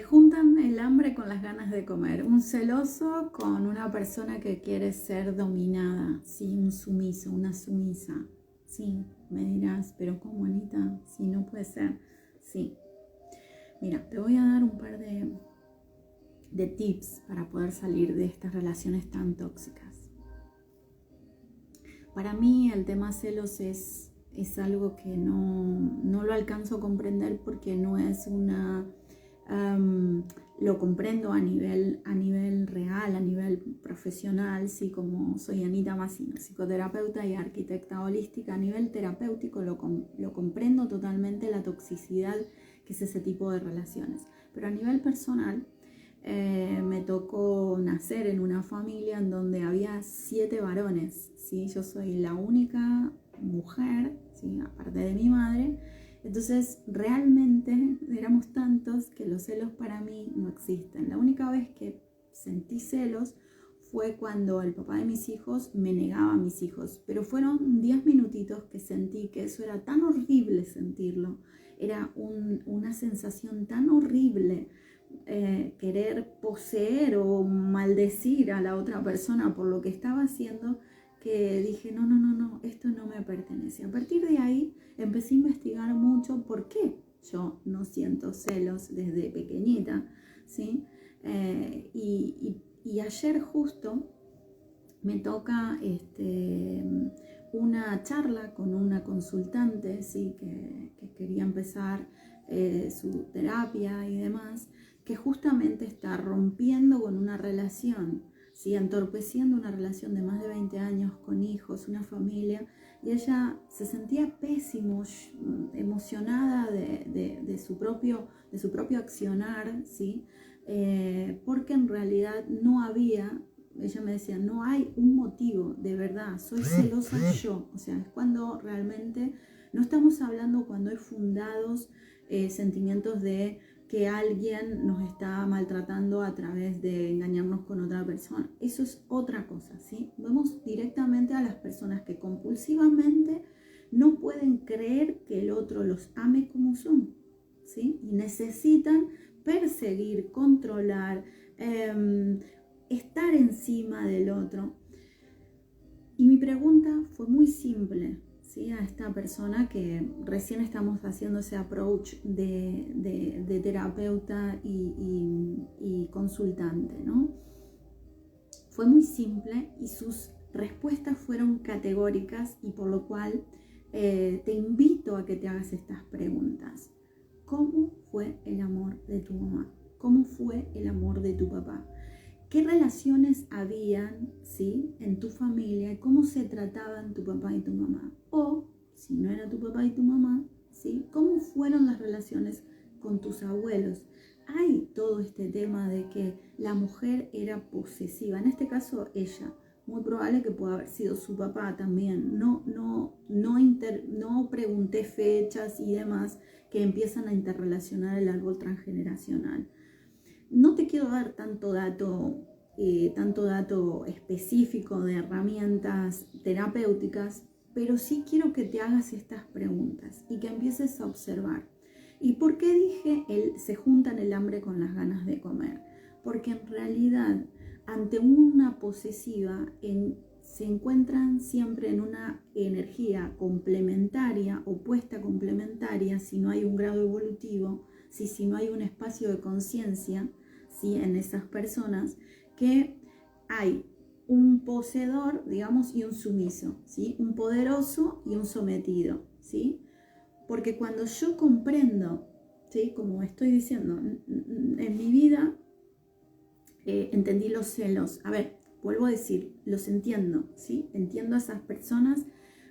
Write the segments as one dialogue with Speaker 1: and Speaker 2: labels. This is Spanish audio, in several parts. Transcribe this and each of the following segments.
Speaker 1: Juntan el hambre con las ganas de comer. Un celoso con una persona que quiere ser dominada. Sí, un sumiso, una sumisa. Sí, me dirás, pero ¿cómo, Anita? Sí, no puede ser. Sí. Mira, te voy a dar un par de tips para poder salir de estas relaciones tan tóxicas. Para mí el tema celos es algo que no lo alcanzo a comprender porque no es una... lo comprendo a nivel real, a nivel profesional, sí, como soy Anita Massino, psicoterapeuta y arquitecta holística. A nivel terapéutico lo comprendo totalmente, la toxicidad que es ese tipo de relaciones. Pero a nivel personal, me tocó nacer en una familia en donde había 7 varones, ¿sí? Yo soy la única mujer, ¿sí? Aparte de mi madre. Entonces realmente éramos tantos que los celos para mí no existen. La única vez que sentí celos fue cuando el papá de mis hijos me negaba a mis hijos, pero fueron 10 minutitos que sentí que eso era tan horrible sentirlo, era una sensación tan horrible, querer poseer o maldecir a la otra persona por lo que estaba haciendo, que dije, no, esto no me pertenece. A partir de ahí empecé a investigar mucho por qué yo no siento celos desde pequeñita, ¿sí? Y ayer justo me toca una charla con una consultante, ¿sí? que quería empezar su terapia y demás, que justamente está rompiendo con una relación, ¿sí? Entorpeciendo una relación de más de 20 años con hijos, una familia, y ella se sentía pésimo, emocionada de su propio accionar, ¿sí? Porque en realidad no había, ella me decía, no hay un motivo, de verdad, soy celosa yo. O sea, es cuando realmente no estamos hablando cuando hay fundados sentimientos de que alguien nos está maltratando a través de engañarnos con otra persona. Eso es otra cosa, ¿sí? Vemos directamente a las personas que compulsivamente no pueden creer que el otro los ame como son, ¿sí? Y necesitan perseguir, controlar, estar encima del otro. Y mi pregunta fue muy simple, ¿sí? A esta persona que recién estamos haciendo ese approach de terapeuta y consultante, ¿no? Fue muy simple y sus respuestas fueron categóricas, y por lo cual te invito a que te hagas estas preguntas. ¿Cómo fue el amor de tu mamá? ¿Cómo fue el amor de tu papá? ¿Qué relaciones habían, ¿sí? en tu familia? ¿Cómo se trataban tu papá y tu mamá? O, si no era tu papá y tu mamá, ¿sí? ¿Cómo fueron las relaciones con tus abuelos? Hay todo este tema de que la mujer era posesiva, en este caso ella. Muy probable que pueda haber sido su papá también. No pregunté fechas y demás que empiezan a interrelacionar el árbol transgeneracional. No te quiero dar tanto dato específico de herramientas terapéuticas, pero sí quiero que te hagas estas preguntas y que empieces a observar. ¿Y por qué dije se juntan el hambre con las ganas de comer? Porque en realidad, ante una posesiva, se encuentran siempre en una energía complementaria, opuesta complementaria, si no hay un grado evolutivo, si no hay un espacio de conciencia, ¿sí? en esas personas, que hay un poseedor, digamos, y un sumiso, ¿sí? un poderoso y un sometido, ¿sí? Porque cuando yo comprendo, ¿sí? como estoy diciendo, en mi vida entendí los celos. A ver, vuelvo a decir, los entiendo, ¿sí? Entiendo a esas personas,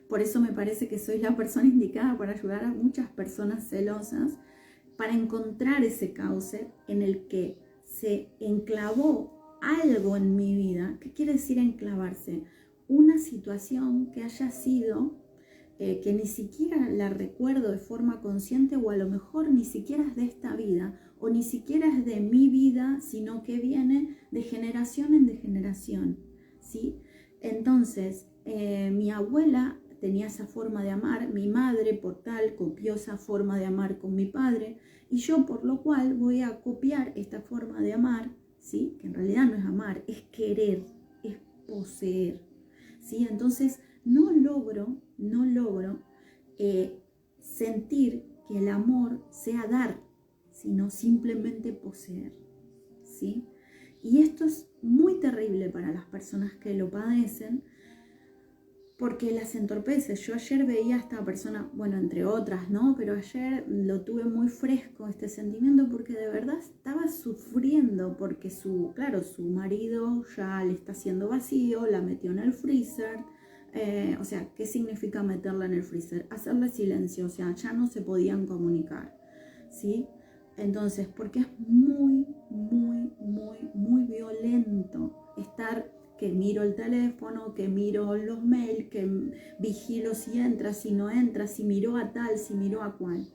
Speaker 1: por eso me parece que soy la persona indicada para ayudar a muchas personas celosas, para encontrar ese cauce en el que se enclavó algo en mi vida. ¿Qué quiere decir enclavarse? Una situación que haya sido, que ni siquiera la recuerdo de forma consciente, o a lo mejor ni siquiera es de esta vida, o ni siquiera es de mi vida, sino que viene de generación en generación, ¿sí? Entonces, mi abuela tenía esa forma de amar, mi madre por tal copió esa forma de amar con mi padre, y yo por lo cual voy a copiar esta forma de amar, ¿sí? Que en realidad no es amar, es querer, es poseer, ¿sí? Entonces no logro sentir que el amor sea dar, sino simplemente poseer, ¿sí? Y esto es muy terrible para las personas que lo padecen, porque las entorpece. Yo ayer veía a esta persona, bueno, entre otras, ¿no? Pero ayer lo tuve muy fresco este sentimiento, porque de verdad estaba sufriendo, porque su marido ya le está haciendo vacío, la metió en el freezer. O sea, ¿qué significa meterla en el freezer? Hacerle silencio, o sea, ya no se podían comunicar, ¿sí? Entonces, porque es muy, muy, muy, muy violento estar que miro el teléfono, que miro los mails, que vigilo si entra, si no entra, si miró a tal, si miró a cual.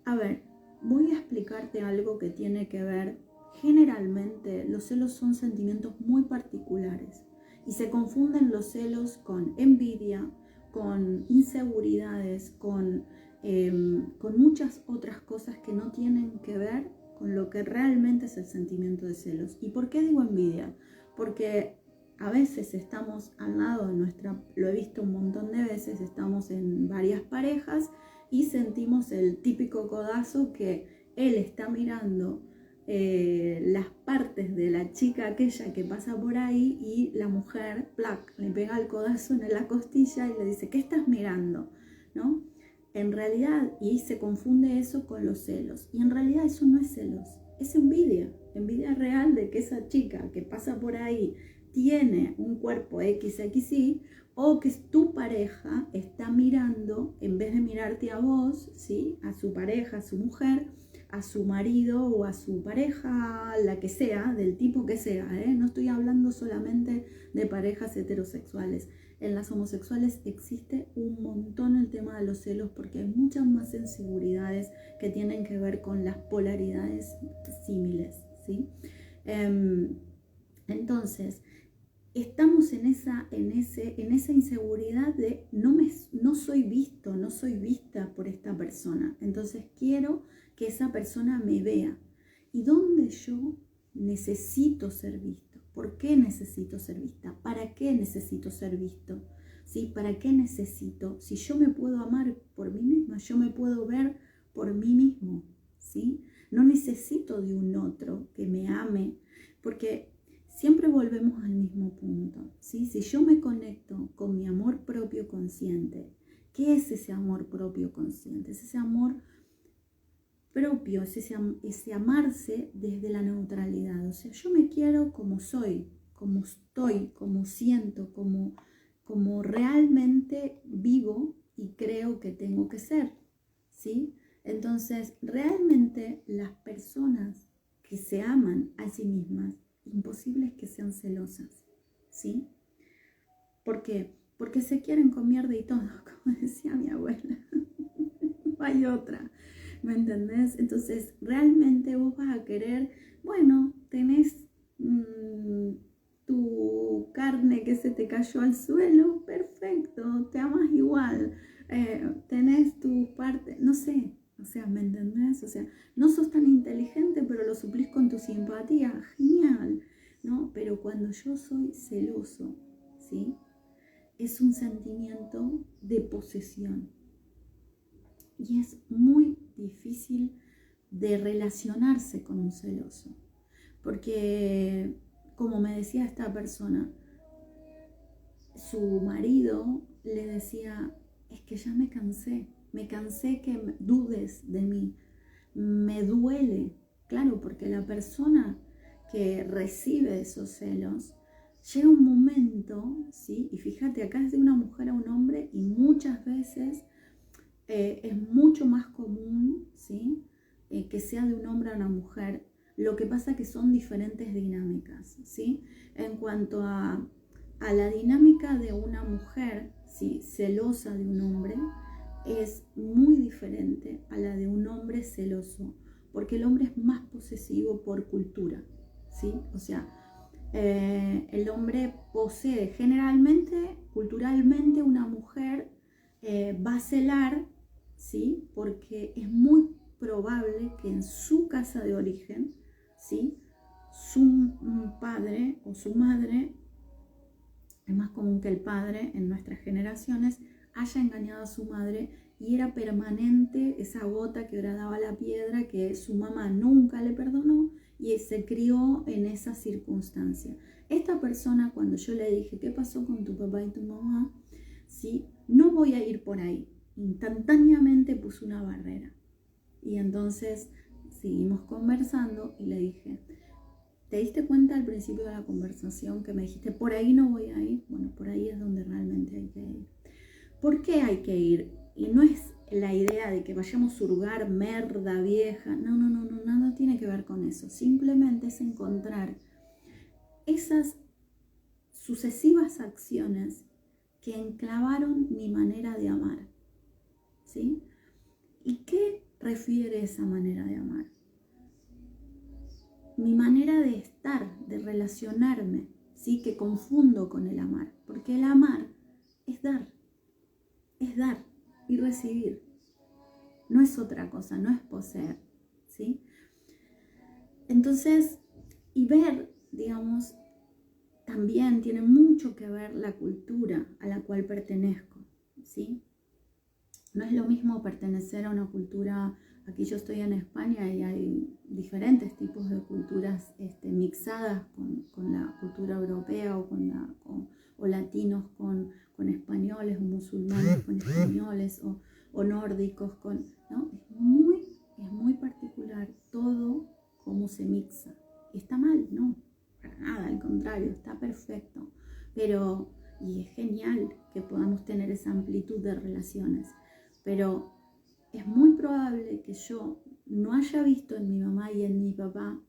Speaker 1: A ver, voy a explicarte algo que tiene que ver. Generalmente los celos son sentimientos muy particulares y se confunden los celos con envidia, con inseguridades, con muchas otras cosas que no tienen que ver con lo que realmente es el sentimiento de celos. ¿Y por qué digo envidia? Porque a veces estamos al lado de lo he visto un montón de veces, estamos en varias parejas y sentimos el típico codazo que él está mirando las partes de la chica aquella que pasa por ahí, y la mujer, ¡plac!, le pega el codazo en la costilla y le dice, ¿qué estás mirando? ¿No? En realidad, y se confunde eso con los celos, y en realidad eso no es celos, es envidia real de que esa chica que pasa por ahí tiene un cuerpo XXI, o que tu pareja está mirando, en vez de mirarte a vos, ¿sí?, a su pareja, a su mujer, a su marido o a su pareja, la que sea, del tipo que sea, no estoy hablando solamente de parejas heterosexuales. En las homosexuales existe un montón el tema de los celos, porque hay muchas más inseguridades que tienen que ver con las polaridades símiles, ¿sí? Entonces, estamos en esa inseguridad de no soy visto, no soy vista por esta persona. Entonces quiero que esa persona me vea. ¿Y dónde yo necesito ser visto? ¿Por qué necesito ser vista? ¿Para qué necesito ser visto? ¿Sí? ¿Para qué necesito? Si yo me puedo amar por mí misma, yo me puedo ver por mí mismo, ¿sí? No necesito de un otro que me ame, porque siempre volvemos al mismo punto, ¿sí? Si yo me conecto con mi amor propio consciente, ¿qué es ese amor propio consciente? Es ese amor propio, es ese amarse desde la neutralidad. O sea, yo me quiero como soy, como estoy, como siento, como realmente vivo y creo que tengo que ser, ¿sí? Entonces, realmente las personas que se aman a sí mismas, imposible es que sean celosas, ¿sí? ¿Por qué? Porque se quieren con mierda y todo, como decía mi abuela. No hay otra, ¿me entendés? Entonces, realmente vos vas a querer, bueno, tenés tu carne que se te cayó al suelo, perfecto, te amas igual, tenés tu parte, no sé, o sea, ¿me entendés? O sea, no sos tan inteligente, pero lo suplís con tu simpatía, genial, ¿no? Pero cuando yo soy celoso, ¿sí?, es un sentimiento de posesión. Y es muy difícil de relacionarse con un celoso. Porque, como me decía esta persona, su marido le decía, es que ya me cansé que dudes de mí, me duele. Claro, porque la persona que recibe esos celos, llega un momento, ¿sí? Y fíjate, acá es de una mujer a un hombre, y muchas veces es mucho más común, ¿sí?, que sea de un hombre a una mujer. Lo que pasa es que son diferentes dinámicas, ¿sí? En cuanto a la dinámica de una mujer, ¿sí?, celosa de un hombre, es muy diferente a la de un hombre celoso, porque el hombre es más posesivo por cultura, ¿sí? O sea, el hombre posee generalmente, culturalmente, una mujer va a celar, ¿sí? Porque es muy probable que en su casa de origen, ¿sí? Su padre o su madre, es más común que el padre en nuestras generaciones, haya engañado a su madre y era permanente esa gota que horadaba la piedra que su mamá nunca le perdonó y se crió en esa circunstancia. Esta persona, cuando yo le dije, ¿qué pasó con tu papá y tu mamá? ¿Sí? No voy a ir por ahí. Instantáneamente puso una barrera. Y entonces seguimos conversando y le dije, ¿te diste cuenta al principio de la conversación que me dijiste, por ahí no voy a ir? Bueno, por ahí es donde realmente hay que ir. ¿Por qué hay que ir? Y no es la idea de que vayamos a hurgar merda vieja. No, nada tiene que ver con eso. Simplemente es encontrar esas sucesivas acciones que enclavaron mi manera de amar. ¿Sí? ¿Y qué refiere esa manera de amar? Mi manera de estar, de relacionarme, ¿sí? Que confundo con el amar. Porque el amar es dar y recibir. No es otra cosa, no es poseer, ¿sí? Entonces, y ver, digamos, también tiene mucho que ver la cultura a la cual pertenezco, ¿sí? No es lo mismo pertenecer a una cultura, aquí yo estoy en España y hay diferentes tipos de culturas mixadas con la cultura europea o latinos con españoles, o musulmanes con españoles, o nórdicos ¿no? Es muy particular todo cómo se mixa. ¿Está mal? No, para nada, al contrario, está perfecto. Y es genial que podamos tener esa amplitud de relaciones. Pero es muy probable que yo no haya visto en mi mamá y en mi papá,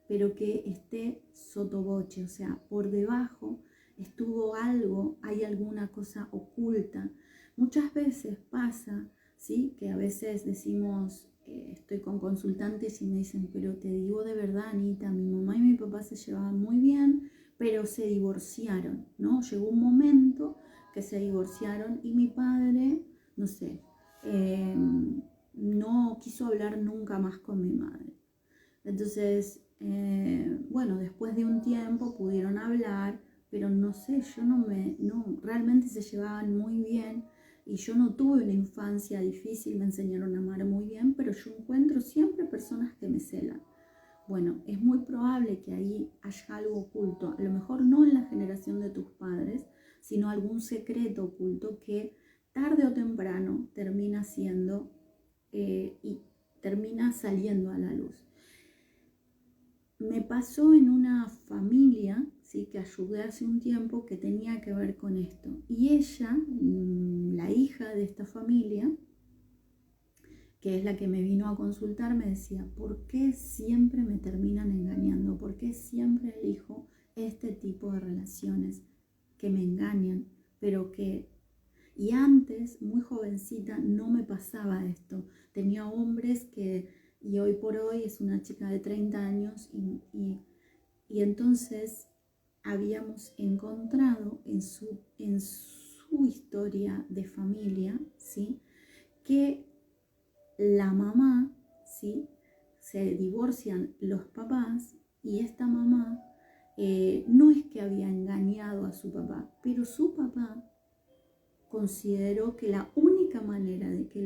Speaker 1: pero que esté sotoboche, o sea, por debajo estuvo algo, hay alguna cosa oculta. Muchas veces pasa, ¿sí? Que a veces decimos, estoy con consultantes y me dicen, pero te digo de verdad, Anita, mi mamá y mi papá se llevaban muy bien, pero se divorciaron, ¿no? Llegó un momento que se divorciaron y mi padre, no sé, no quiso hablar nunca más con mi madre. Entonces, bueno, después de un tiempo pudieron hablar, pero no sé, realmente se llevaban muy bien y yo no tuve una infancia difícil, me enseñaron a amar muy bien, pero yo encuentro siempre personas que me celan. Bueno, es muy probable que ahí haya algo oculto, a lo mejor no en la generación de tus padres, sino algún secreto oculto que tarde o temprano termina siendo y termina saliendo a la luz. Me pasó en una familia, ¿sí? Que ayudé hace un tiempo, que tenía que ver con esto. Y ella, la hija de esta familia, que es la que me vino a consultar, me decía, ¿por qué siempre me terminan engañando? ¿Por qué siempre elijo este tipo de relaciones que me engañan? Y antes, muy jovencita, no me pasaba esto. Tenía hombres y hoy por hoy es una chica de 30 años y entonces habíamos encontrado en su historia de familia, ¿sí? Que la mamá, ¿sí? Se divorcian los papás y esta mamá no es que había engañado a su papá, pero su papá consideró que la única manera de que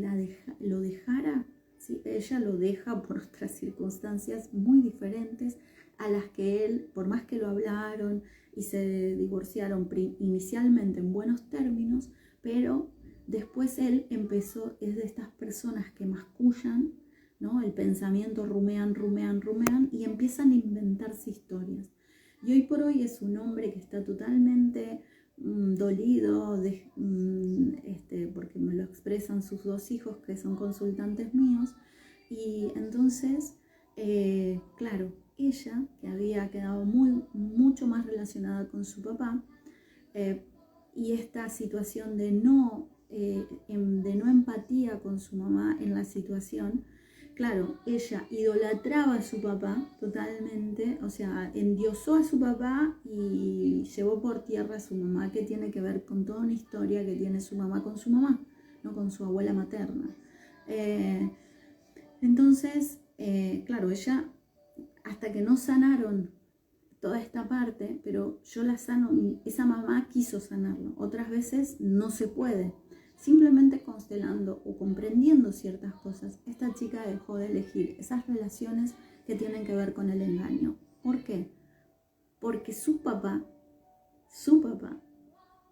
Speaker 1: lo dejara, ¿sí? Ella lo deja por otras circunstancias muy diferentes a las que él, por más que lo hablaron y se divorciaron inicialmente en buenos términos, pero después él empezó, es de estas personas que mascullan, ¿no? El pensamiento, rumean y empiezan a inventarse historias. Y hoy por hoy es un hombre que está totalmente dolido porque me lo expresan sus dos hijos que son consultantes míos y entonces claro, ella que había quedado mucho más relacionada con su papá y esta situación de no empatía con su mamá en la situación. Claro, ella idolatraba a su papá totalmente, o sea, endiosó a su papá y llevó por tierra a su mamá, que tiene que ver con toda una historia que tiene su mamá con su mamá. ¿no? Con su abuela materna. Entonces, claro, ella, hasta que no sanaron toda esta parte, pero yo la sano, esa mamá quiso sanarlo, otras veces no se puede. Simplemente constelando o comprendiendo ciertas cosas, esta chica dejó de elegir esas relaciones que tienen que ver con el engaño. ¿Por qué? Porque su papá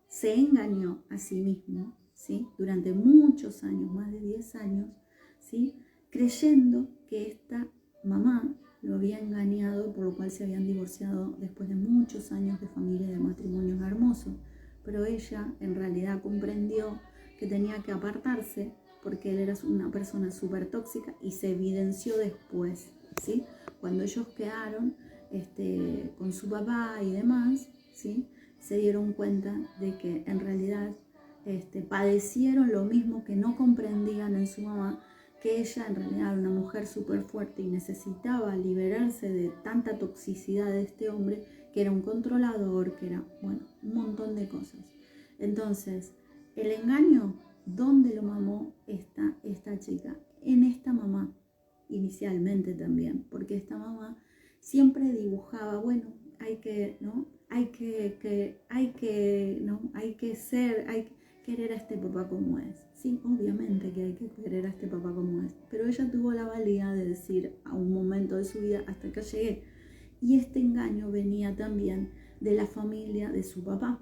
Speaker 1: se engañó a sí mismo, ¿sí? Durante muchos años, más de 10 años, ¿sí? Creyendo que esta mamá lo había engañado, por lo cual se habían divorciado después de muchos años de familia y de matrimonios hermosos. Pero ella en realidad comprendió que tenía que apartarse porque él era una persona súper tóxica y se evidenció después, ¿sí? Cuando ellos quedaron con su papá y demás, ¿sí? Se dieron cuenta de que en realidad padecieron lo mismo que no comprendían en su mamá, que ella en realidad era una mujer súper fuerte y necesitaba liberarse de tanta toxicidad de este hombre, que era un controlador, que era, bueno, un montón de cosas. Entonces, el engaño, ¿dónde lo mamó esta chica? En esta mamá, inicialmente también, porque esta mamá siempre dibujaba, bueno, hay que querer a este papá como es. Sí, obviamente que hay que querer a este papá como es, pero ella tuvo la valía de decir a un momento de su vida, hasta acá llegué. Y este engaño venía también de la familia de su papá,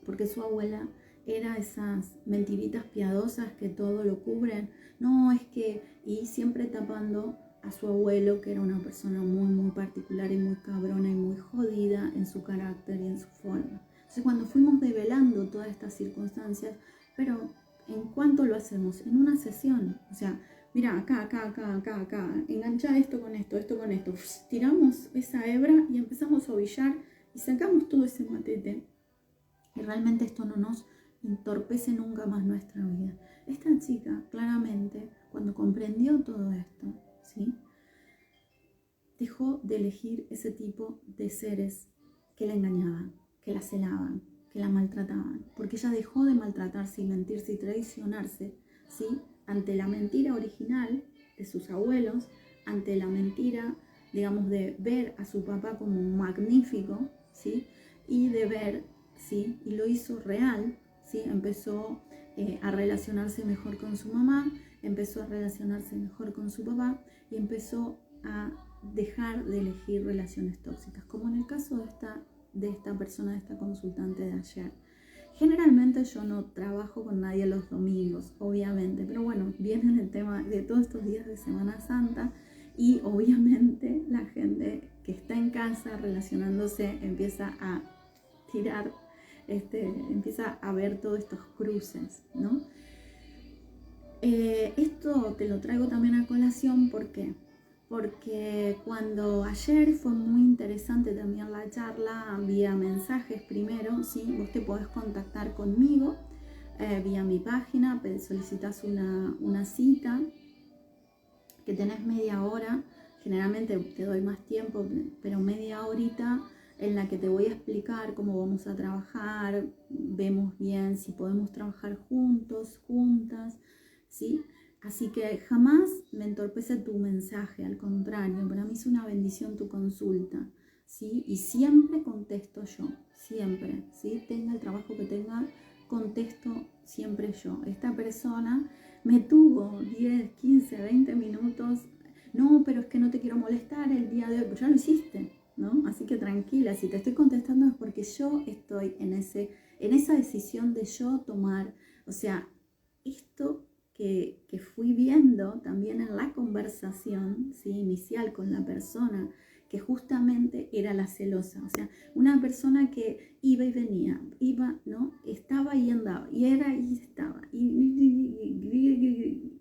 Speaker 1: porque su abuela era esas mentiritas piadosas que todo lo cubren. No, es que, y siempre tapando a su abuelo, que era una persona muy, muy particular y muy cabrona y muy jodida en su carácter y en su forma. Entonces, cuando fuimos develando todas estas circunstancias, pero ¿en cuánto lo hacemos? En una sesión. O sea, mira, acá, engancha esto con esto, esto con esto. Tiramos esa hebra y empezamos a ovillar y sacamos todo ese matete. Y realmente esto no nos entorpece nunca más nuestra vida. Esta chica, claramente, cuando comprendió todo esto, ¿sí? Dejó de elegir ese tipo de seres que la engañaban, que la celaban, que la maltrataban, porque ella dejó de maltratarse y mentirse y traicionarse, ¿sí? Ante la mentira original de sus abuelos, ante la mentira, digamos, de ver a su papá como magnífico, ¿sí? Y de ver, ¿sí? Y lo hizo real, ¿sí? Empezó a relacionarse mejor con su mamá, empezó a relacionarse mejor con su papá y empezó a dejar de elegir relaciones tóxicas, como en el caso de esta persona, de esta consultante de ayer. Generalmente yo no trabajo con nadie los domingos, obviamente, pero bueno, viene el tema de todos estos días de Semana Santa y obviamente la gente que está en casa relacionándose empieza a tirar, empieza a ver todos estos cruces, ¿no? Esto te lo traigo también a colación, ¿por qué? Porque cuando ayer fue muy interesante también la charla vía mensajes primero, ¿sí? Vos te podés contactar conmigo vía mi página, solicitas una cita, que tenés media hora, generalmente te doy más tiempo, pero media horita en la que te voy a explicar cómo vamos a trabajar, vemos bien si podemos trabajar juntos, juntas, ¿sí? Así que jamás me entorpece tu mensaje, al contrario, para mí es una bendición tu consulta, ¿sí? Y siempre contesto yo, siempre, ¿sí? Tenga el trabajo que tenga, contesto siempre yo. Esta persona me tuvo 10, 15, 20 minutos, no, pero es que no te quiero molestar el día de hoy, pues ya lo hiciste, ¿no? Así que tranquila, si te estoy contestando es porque yo estoy en esa decisión de yo tomar, o sea, esto que fui viendo también en la conversación, ¿sí? Inicial con la persona, que justamente era la celosa, o sea, una persona que iba y venía, iba, ¿no? Estaba y andaba, y era y estaba,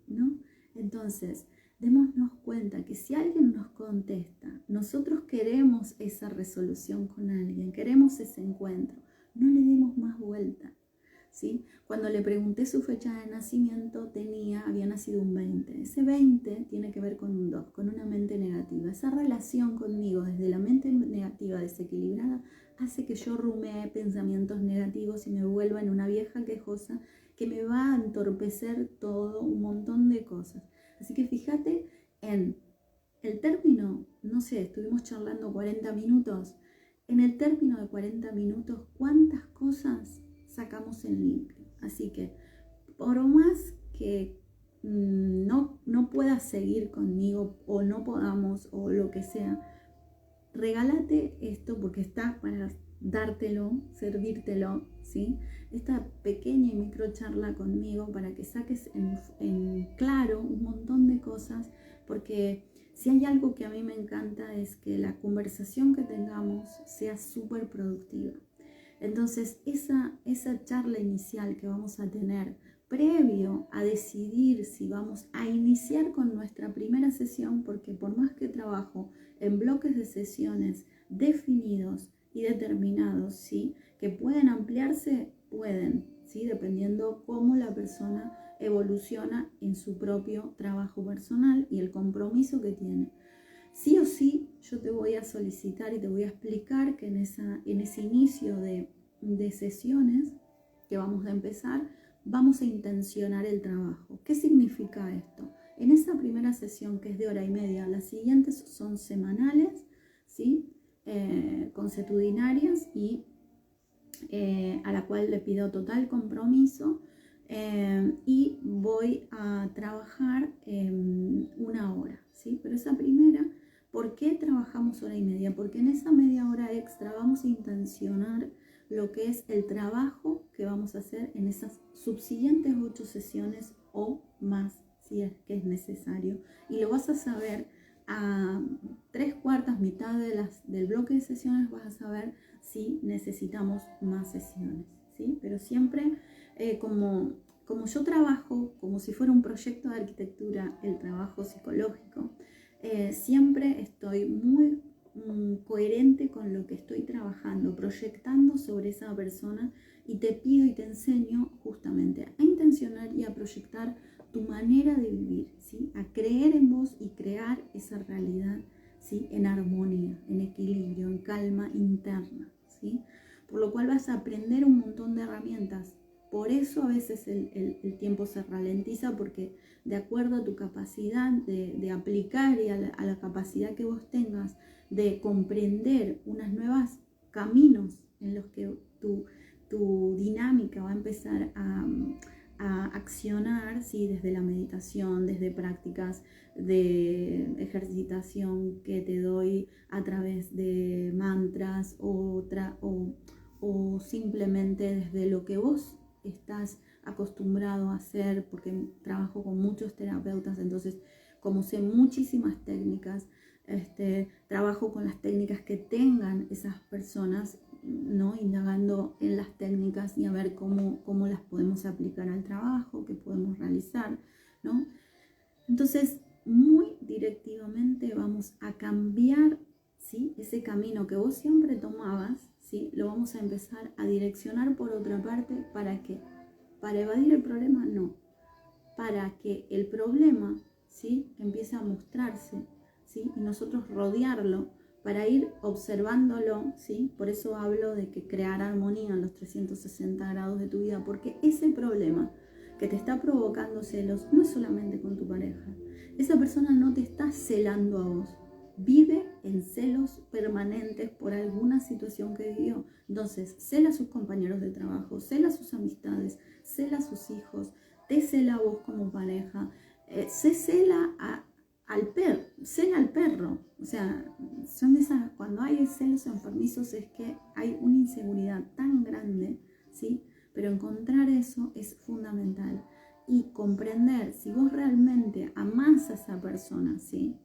Speaker 1: ¿no? Entonces, démonos cuenta que si alguien nos contesta, nosotros queremos esa resolución con alguien, queremos ese encuentro, no le demos más vuelta, ¿sí? Cuando le pregunté su fecha de nacimiento, había nacido un 20. Ese 20 tiene que ver con un 2, con una mente negativa. Esa relación conmigo desde la mente negativa desequilibrada hace que yo rumee pensamientos negativos y me vuelva en una vieja quejosa que me va a entorpecer todo un montón de cosas. Así que fíjate en el término, no sé, estuvimos charlando 40 minutos, en el término de 40 minutos, ¿cuántas cosas sacamos en limpio? Así que, por más que no puedas seguir conmigo o no podamos o lo que sea, regálate esto porque está para dártelo, servírtelo, ¿sí? Esta pequeña y micro charla conmigo para que saques en claro un montón de cosas, porque si hay algo que a mí me encanta es que la conversación que tengamos sea súper productiva. Entonces, esa charla inicial que vamos a tener previo a decidir si vamos a iniciar con nuestra primera sesión, porque por más que trabajo en bloques de sesiones definidos y determinados, ¿sí? Que pueden ampliarse, pueden, ¿sí? Dependiendo cómo la persona evoluciona en su propio trabajo personal y el compromiso que tiene. Sí o sí, yo te voy a solicitar y te voy a explicar que en ese inicio de sesiones que vamos a empezar, vamos a intencionar el trabajo. ¿Qué significa esto? En esa primera sesión, que es de hora y media, las siguientes son semanales, ¿sí? Consuetudinarias y a la cual le pido total compromiso, y voy a trabajar una hora, ¿sí? Pero esa primera, ¿por qué trabajamos hora y media? Porque en esa media hora extra vamos a intencionar lo que es el trabajo que vamos a hacer en esas subsiguientes 8 sesiones o más, si es que es necesario. Y lo vas a saber a 3/4, mitad del bloque de sesiones, vas a saber si necesitamos más sesiones, ¿sí? Pero siempre como yo trabajo como si fuera un proyecto de arquitectura, el trabajo psicológico, siempre estoy muy coherente con lo que estoy trabajando, proyectando sobre esa persona, y te pido y te enseño justamente a intencionar y a proyectar tu manera de vivir, ¿sí? A creer en vos y crear esa realidad, ¿sí? En armonía, en equilibrio, en calma interna, ¿sí? Por lo cual vas a aprender un montón de herramientas. Por eso a veces el tiempo se ralentiza, porque de acuerdo a tu capacidad de aplicar y a la capacidad que vos tengas de comprender unos nuevos caminos en los que tu dinámica va a empezar a accionar, ¿sí? Desde la meditación, desde prácticas de ejercitación que te doy a través de mantras o simplemente desde lo que vos estás acostumbrado a hacer, porque trabajo con muchos terapeutas, entonces como sé muchísimas técnicas, trabajo con las técnicas que tengan esas personas, ¿no? Indagando en las técnicas y a ver cómo las podemos aplicar al trabajo que podemos realizar, ¿no? Entonces, muy directivamente vamos a cambiar, ¿sí? Ese camino que vos siempre tomabas, ¿sí? Lo vamos a empezar a direccionar por otra parte. ¿Para qué? ¿Para evadir el problema? No. Para que el problema, ¿sí? Empiece a mostrarse, ¿sí? Y nosotros rodearlo para ir observándolo, ¿sí? Por eso hablo de que crear armonía en los 360 grados de tu vida, porque ese problema que te está provocando celos no es solamente con tu pareja. Esa persona no te está celando a vos. Vive en celos permanentes por alguna situación que vivió. Entonces, cela a sus compañeros de trabajo, cela a sus amistades, cela a sus hijos, te cela a vos como pareja, se cela cela al perro. O sea, son esas, cuando hay celos enfermizos es que hay una inseguridad tan grande, ¿sí? Pero encontrar eso es fundamental y comprender si vos realmente amás a esa persona, ¿sí?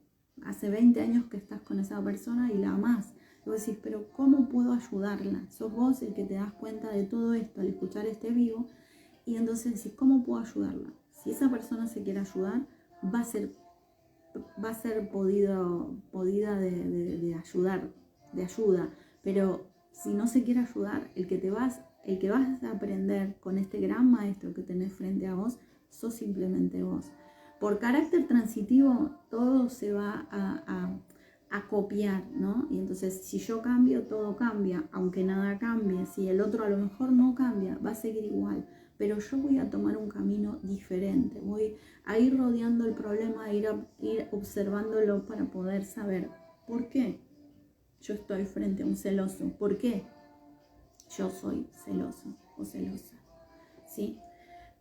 Speaker 1: Hace 20 años que estás con esa persona y la amás. Y vos decís, pero ¿cómo puedo ayudarla? Sos vos el que te das cuenta de todo esto al escuchar este vivo, y entonces decís, ¿cómo puedo ayudarla? Si esa persona se quiere ayudar, va a ser podida de ayuda, pero si no se quiere ayudar, el que vas a aprender con este gran maestro que tenés frente a vos, sos simplemente vos. Por carácter transitivo, todo se va a copiar, ¿no? Y entonces, si yo cambio, todo cambia, aunque nada cambie. Si el otro a lo mejor no cambia, va a seguir igual. pero yo voy a tomar un camino diferente, voy a ir rodeando el problema, a ir observándolo para poder saber por qué yo estoy frente a un celoso, por qué yo soy celoso o celosa, ¿sí?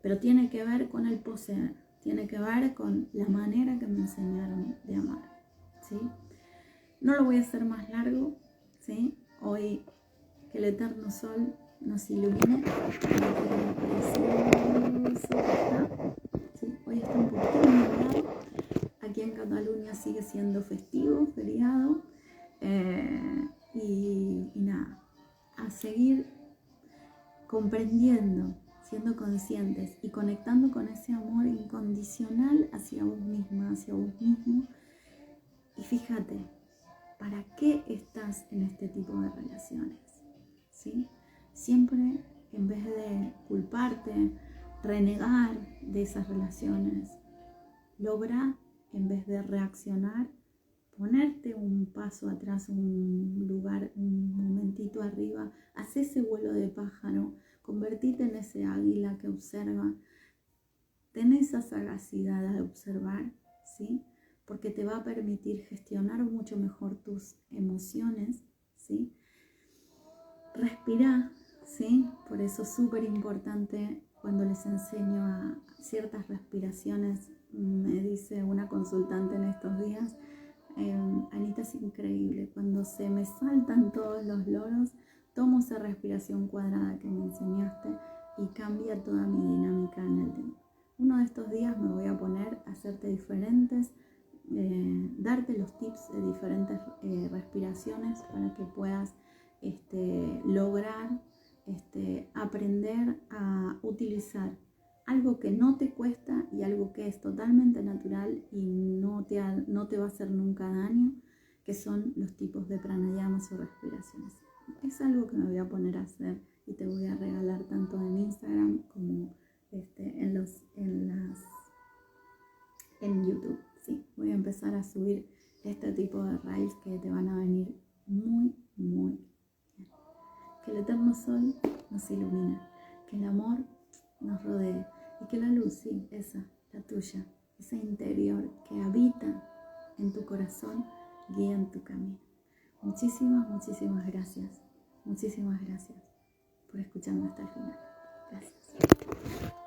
Speaker 1: Pero tiene que ver con el poseer, tiene que ver con la manera que me enseñaron de amar, ¿sí? No lo voy a hacer más largo, ¿sí? Hoy que el eterno sol nos ilumine. ¿Sí? Hoy está un poquito nublado. Aquí en Cataluña sigue siendo festivo, feriado. Y nada, a seguir comprendiendo, siendo conscientes y conectando con ese amor incondicional hacia vos misma, hacia vos mismo. Y fíjate, ¿para qué estás en este tipo de relaciones? ¿Sí? Siempre, en vez de culparte, renegar de esas relaciones, logra, en vez de reaccionar, ponerte un paso atrás, un lugar, un momentito arriba, haz ese vuelo de pájaro, convertirte en ese águila que observa, ten esa sagacidad de observar, ¿sí? Porque te va a permitir gestionar mucho mejor tus emociones, ¿sí? Respira, ¿sí? Por eso es súper importante cuando les enseño a ciertas respiraciones. Me dice una consultante en estos días, Anita, es increíble, cuando se me saltan todos los loros, tomo esa respiración cuadrada que me enseñaste y cambia toda mi dinámica en el tiempo. Uno de estos días me voy a poner a hacerte diferentes, darte los tips de diferentes respiraciones para que puedas lograr aprender a utilizar algo que no te cuesta y algo que es totalmente natural y no te va a hacer nunca daño, que son los tipos de pranayamas o respiraciones. Es algo que me voy a poner a hacer y te voy a regalar tanto en Instagram como en YouTube. Sí, voy a empezar a subir este tipo de reels que te van a venir muy, muy bien. Que el eterno sol nos ilumine, que el amor nos rodee y que la luz, sí, esa, la tuya, esa interior que habita en tu corazón, guíe en tu camino. Muchísimas, muchísimas gracias. Muchísimas gracias por escucharme hasta el final. Gracias.